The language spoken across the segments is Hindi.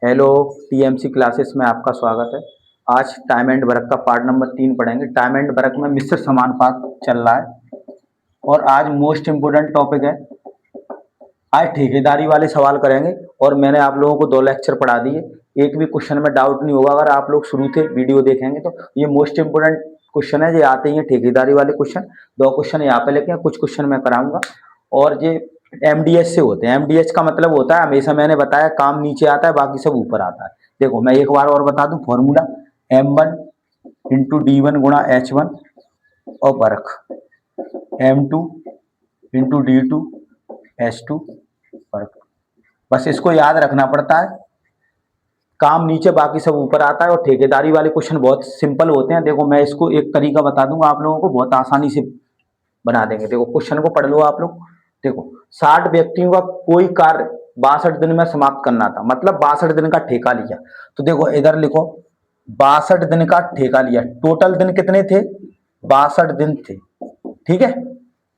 हेलो, टीएमसी क्लासेस में आपका स्वागत है। आज टाइम एंड वर्क का पार्ट नंबर 3 पढ़ेंगे। टाइम एंड वर्क में मिश्र समानुपात चल रहा है और आज मोस्ट इम्पोर्टेंट टॉपिक है। आज ठेकेदारी वाले सवाल करेंगे और मैंने आप लोगों को 2 लेक्चर पढ़ा दिए। एक भी क्वेश्चन में डाउट नहीं होगा अगर आप लोग शुरू से वीडियो देखेंगे तो। ये मोस्ट इम्पोर्टेंट क्वेश्चन है, ये आते ही हैं ठेकेदारी वाले क्वेश्चन। 2 क्वेश्चन यहाँ पे लेके कुछ क्वेश्चन मैं कराऊंगा और ये एमडीएस से होते हैं। एमडीएस का मतलब होता है, हमेशा मैंने बताया, काम नीचे आता है बाकी सब ऊपर आता है। देखो मैं एक बार और बता दूं फॉर्मूला, M1 × D1 × H1 और work M2 × D2 H2 work. बस इसको याद रखना पड़ता है, काम नीचे बाकी सब ऊपर आता है। और ठेकेदारी वाले क्वेश्चन बहुत सिंपल होते हैं। देखो मैं इसको एक तरीका बता दूंगा आप लोगों को, बहुत आसानी से बना देंगे। देखो क्वेश्चन को पढ़ लो आप लोग। देखो 60 व्यक्तियों का कोई कार्य 62 दिन में समाप्त करना था, मतलब 62 दिन का ठेका लिया। तो देखो इधर लिखो 62 दिन का ठेका लिया। टोटल दिन कितने थे? 62 दिन थे। ठीक है,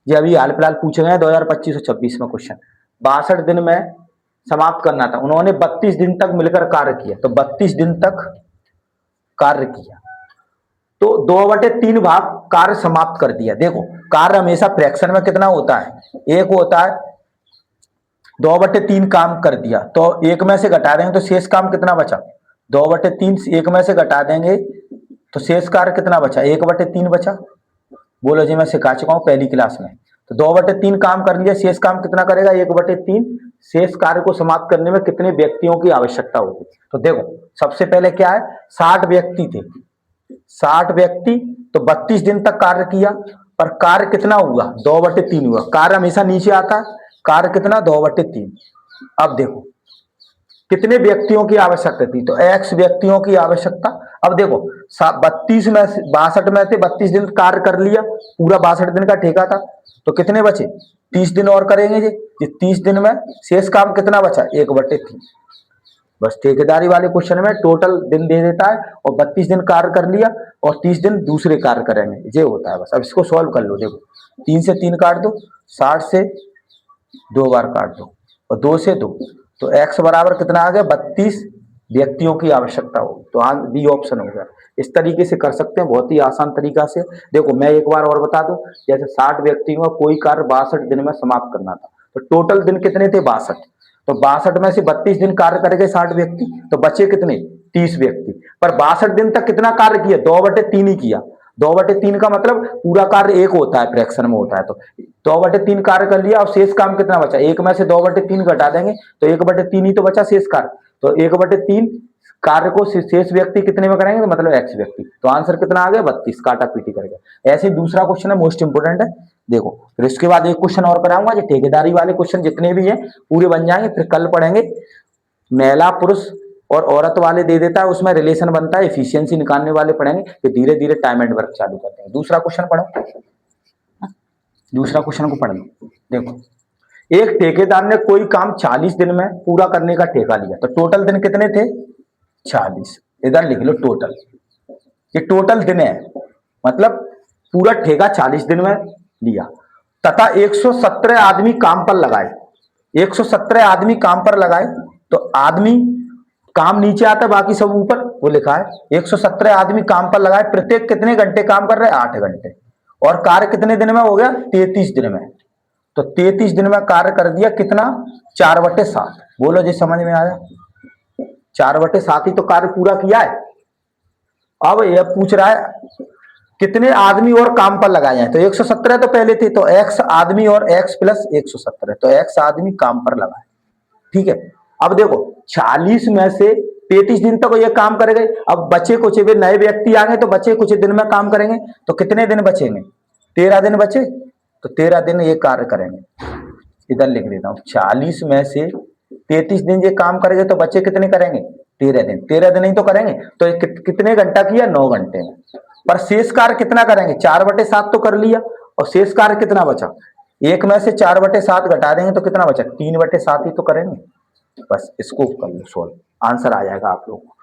ये अभी हाल फिलहाल पूछे गए 2025-26 में क्वेश्चन। 62 दिन में समाप्त करना था, उन्होंने 32 दिन तक मिलकर कार्य किया। तो 32 दिन तक कार्य किया तो 2/3 भाग कार्य समाप्त कर दिया। देखो कार्य हमेशा फ्रैक्शन में कितना होता है? एक होता है। 2/3 काम कर दिया तो एक में से घटा देंगे तो शेष काम कितना बचा? 2/3 एक में से घटा देंगे तो शेष कार्य कितना बचा? 1/3 बचा। बोलो जी, मैं सिखा चुका हूं पहली क्लास में। तो 2/3 काम कर लिया, शेष काम कितना करेगा? 1/3। शेष कार्य को समाप्त करने में कितने व्यक्तियों की आवश्यकता होगी? तो देखो सबसे पहले क्या है, 60 व्यक्ति थे। 60 व्यक्ति तो 32 दिन तक कार्य किया, पर कार्य कितना हुआ? 2/3 हुआ। कार्य हमेशा नीचे आता है, कार्य कितना? 2/3। अब देखो कितने व्यक्तियों की आवश्यकता थी? तो x व्यक्तियों की आवश्यकता। अब देखो 32 में 62 में से 32 दिन कार्य कर लिया, पूरा 62 दिन का ठेका था, तो कितने बचे? 30 दिन और करेंगे जी। 30 दिन में शेष काम कितना बचा? 1/3। बस ठेकेदारी वाले क्वेश्चन में टोटल दिन दे देता है और 32 दिन कार्य कर लिया और 30 दिन दूसरे कार्य करेंगे, ये होता है। बस अब इसको सॉल्व कर लो। देखो 3 से 3 काट दो, 60 से 2 बार काट दो और 2 से 2, तो x बराबर कितना आ गया? 32 व्यक्तियों की आवश्यकता हो। तो बी ऑप्शन हो गया। इस तरीके से कर सकते हैं, बहुत ही आसान तरीका से। देखो मैं एक बार और बता दूं, जैसे 60 व्यक्तियों का कोई कार्य 62 दिन में समाप्त करना था, तो टोटल दिन कितने थे? 62। तो 62 में से 32 दिन कार्य करेंगे 60 व्यक्ति, तो बचे कितने? 30 व्यक्ति। पर 62 दिन तक कितना कार्य किया? 2/3 ही किया। 2/3 का मतलब पूरा कार्य एक होता है, फ्रैक्शन में होता है। तो 2/3 कार्य कर लिया और शेष काम कितना बचा? एक में से 2/3 घटा देंगे तो 1/3 ही तो बचा शेष कार्य। तो 1/3 कार्य को शेष व्यक्ति कितने में करेंगे? तो मतलब x व्यक्ति। तो आंसर कितना आ गया? 32। काटा पीटी करेगा। ऐसे दूसरा क्वेश्चन है, मोस्ट इंपोर्टेंट है। देखो फिर इसके बाद एक क्वेश्चन और कराऊंगा। जो ठेकेदारी वाले क्वेश्चन जितने भी हैं पूरे बन जाएंगे। फिर कल पढ़ेंगे महिला पुरुष और औरत वाले दे देता है, उसमें रिलेशन बनता है, एफिशिएंसी निकालने वाले पढ़ेंगे। फिर धीरे धीरे टाइम एंड वर्क चालू करते हैं। दूसरा क्वेश्चन पढ़ो, दूसरा क्वेश्चन को पढ़ लो। देखो एक ठेकेदार ने कोई काम 40 दिन में पूरा करने का ठेका लिया, तो टोटल दिन कितने थे? 40। इधर लिख लो टोटल, ये टोटल दिन है, मतलब पूरा ठेका 40 दिन में लिया। तथा 117 आदमी काम पर लगाए। 117 आदमी काम पर लगाए, तो आदमी काम नीचे आता है बाकी सब ऊपर, वो लिखा है 117 आदमी काम पर लगाए। प्रत्येक कितने घंटे काम कर रहे हैं? 8 घंटे। और कार्य कितने दिन में हो गया? 33 दिन में। तो 33 दिन में कार्य कर दिया कितना? 4/7। बोलो जी समझ में आया? 4/7 ही तो कार्य पूरा किया है। अब यह पूछ रहा है कितने आदमी और काम पर लगाए हैं। तो 117 तो पहले थे, तो x आदमी और x प्लस 117, तो x आदमी काम पर लगाए। ठीक है, अब देखो 40 में से 33 दिन तक ये काम करेंगे। अब बचे कुछ भी नए व्यक्ति आ गए तो बचे कुछ दिन में काम करेंगे, तो कितने दिन बचेंगे? 13 दिन बचे, तो 13 दिन ये कार्य करेंगे। इधर लिख देता हूँ, 40 में से 33 दिन ये काम करेंगे तो बच्चे कितने करेंगे? 13 दिन। 13 दिन ही तो करेंगे, तो कितने घंटा किया? 9 घंटे में। पर शेष कार्य कितना करेंगे? 4/7 तो कर लिया, और शेष कार्य कितना बचा? एक में से 4/7 घटा देंगे तो कितना बचा? 3/7 ही तो करेंगे। बस इसको कर लो सॉल्व, आंसर आ जाएगा आप लोगों को।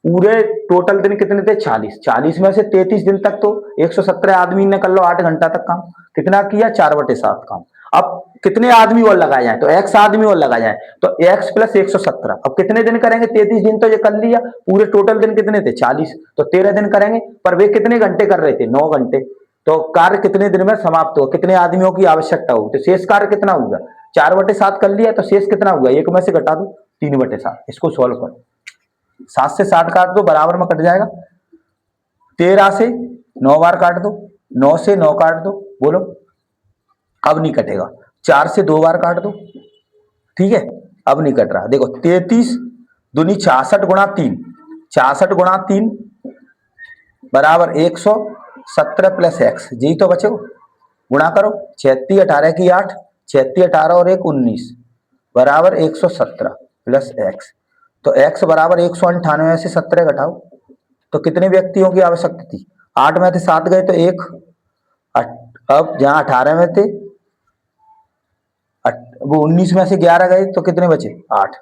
पूरे टोटल दिन कितने थे? 40। 40 में से 33 दिन तक तो 117 आदमी ने कर लो 8 घंटा तक काम, कितना किया? 4/7 काम। अब कितने आदमी और लगाए जाए, तो x आदमी और लगाए जाए, तो x प्लस 117। अब कितने दिन करेंगे, 33 दिन तो ये कर लिया, पूरे टोटल दिन कितने थे 40, तो 13 दिन करेंगे। पर वे कितने घंटे कर रहे थे, 9 घंटे। तो कार्य कितने दिन में समाप्त हुआ, कितने आदमियों की आवश्यकता होगी, तो शेष कार्य कितना होगा, 4/7 कर लिया, तो शेष कितना हुआ, एक में से घटा दो 3/7। इसको सॉल्व करो, 7 से 60 काट दो, बराबर में कट जाएगा। 13 से 9 बार काट दो, 9 से 9 काट दो, बोलो अब नहीं कटेगा। 4 से 2 बार काट दो, ठीक है, अब नहीं कट रहा। देखो 33 दूनी 66 गुणा 3, 66 गुणा 3 बराबर 117 प्लस एक्स, जी तो बचे गुणा करो। 36 18 की 8, 36 18 और 1 19 बराबर 117 प्लस एक्स। तो x बराबर 198 में से 17 घटाओ, तो कितने व्यक्तियों की आवश्यकता थी, 8 में थे 7 गए तो 1। अब जहां 18 में थे वो 19 में से 11 गए तो कितने बचे 8,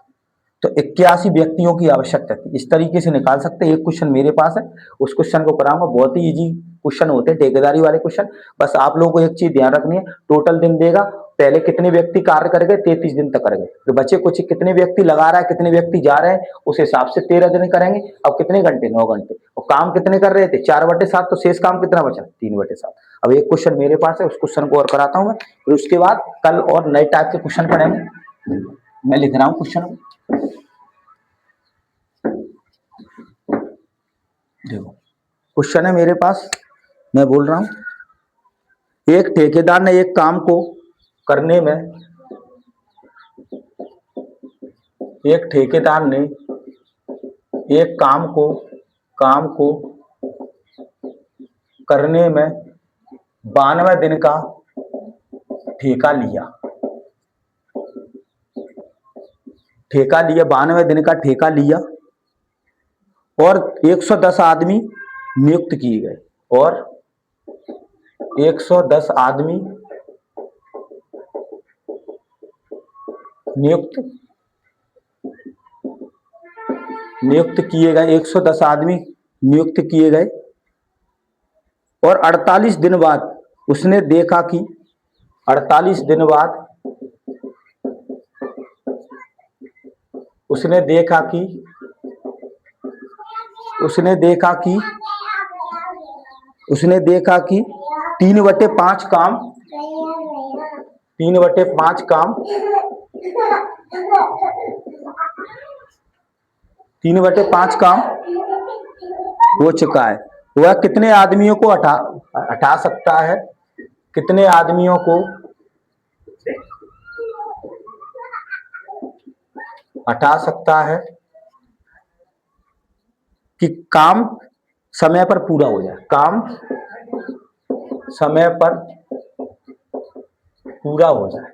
तो 81 व्यक्तियों की आवश्यकता थी। इस तरीके से निकाल सकते हैं। एक क्वेश्चन मेरे पास है, उस क्वेश्चन को कराऊंगा, बहुत ही इजी क्वेश्चन होते हैं ठेकेदारी वाले क्वेश्चन। बस आप लोगों को एक चीज ध्यान रखनी है, टोटल दिन देगा, पहले कितने व्यक्ति कार्य कर गए, 33 दिन तक कर गए, तो बचे कुछ कितने व्यक्ति लगा रहा है, कितने व्यक्ति जा रहे हैं, उस हिसाब से 13 दिन करेंगे। अब कितने घंटे, 9 घंटे, और काम कितने कर रहे थे 4/7, तो शेष काम कितना बचा 3/7। अब एक क्वेश्चन मेरे पास है, उस क्वेश्चन को और कराता हूँ मैं, फिर उसके बाद कल और नए टाइप के क्वेश्चन पढ़ेंगे। मैं लिख रहा हूँ क्वेश्चन, देखो क्वेश्चन है मेरे पास, मैं बोल रहा हूं। एक ठेकेदार ने एक काम को करने में, एक ठेकेदार ने एक काम को करने में 92 दिन का ठेका लिया, 92 दिन का ठेका लिया, और 110 आदमी नियुक्त किए गए, और 110 आदमी नियुक्त किए गए, 110 आदमी नियुक्त किए गए, और 48 दिन बाद उसने देखा कि 48 दिन बाद उसने देखा कि 3/5 काम 3/5 काम 3/5 काम हो चुका है। वह कितने आदमियों को हटा सकता है, कितने आदमियों को हटा सकता है कि काम समय पर पूरा हो जाए, काम समय पर पूरा हो जाए।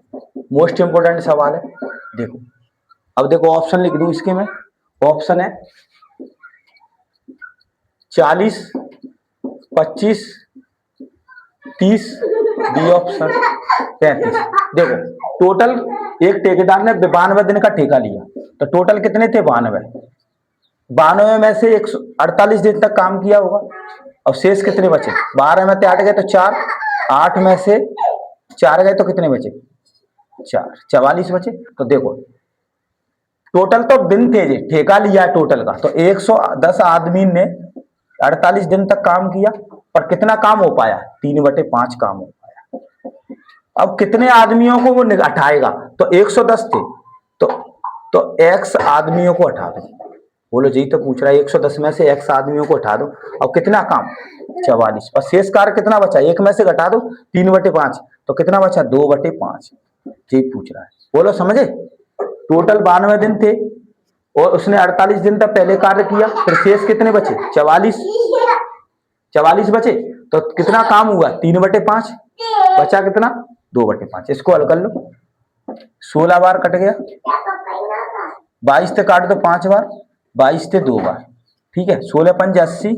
मोस्ट इंपोर्टेंट सवाल है। देखो अब देखो ऑप्शन लिख दूं इसके में, ऑप्शन है 40 25 30, बी ऑप्शन 35। देखो टोटल एक ठेकेदार ने 92 दिन का ठेका लिया, तो टोटल कितने थे 92 में से 148 दिन तक काम किया होगा। अब शेष कितने बचे, 12 में से 8 गए तो 4, 8 में से 4 गए तो कितने बचे 4, 44 बचे। तो देखो टोटल तो दिन थे, ठेका लिया है टोटल का, तो 110 आदमी ने 48 दिन तक काम किया, पर कितना काम हो पाया 3/5 काम हो पाया। अब कितने आदमियों को वो हटाएगा, तो 110 थे, तो x आदमियों को हटा दो, बोलो जी तो पूछ रहा है 110 में से x आदमियों को हटा दो। अब कितना काम 44, और शेष कार्य कितना बचा, 1 में से घटा दो 3/5, तो कितना बचा 2/5, जी पूछ रहा है, बोलो समझे। टोटल 92 दिन थे, और उसने 48 दिन तक पहले कार्य किया, फिर शेष कितने बचे 44 बचे, तो कितना काम हुआ 3/5, बचा कितना 2/5। इसको हल कर लो, 16 बार कट गया, 22 से काट दो 5 बार, 22 से 2 बार, ठीक है। 16 पंज 80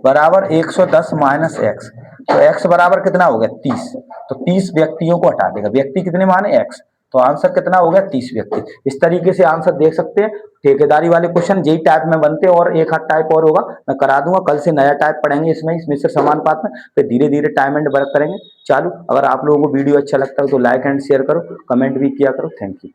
बराबर 110 माइनस एक्स, तो x बराबर कितना हो गया 30, तो 30 व्यक्तियों को हटा देगा। व्यक्ति कितने माने x, तो आंसर कितना हो गया 30 व्यक्ति। इस तरीके से आंसर देख सकते हैं। ठेकेदारी वाले क्वेश्चन यही टाइप में बनते हैं और एक आध टाइप और होगा, मैं करा दूंगा। कल से नया टाइप पढ़ेंगे इसमें से समानुपात में, फिर धीरे धीरे टाइम एंड वर्क करेंगे चालू। अगर आप लोगों को वीडियो अच्छा लगता है तो लाइक एंड शेयर करो, कमेंट भी किया करो। Thank you.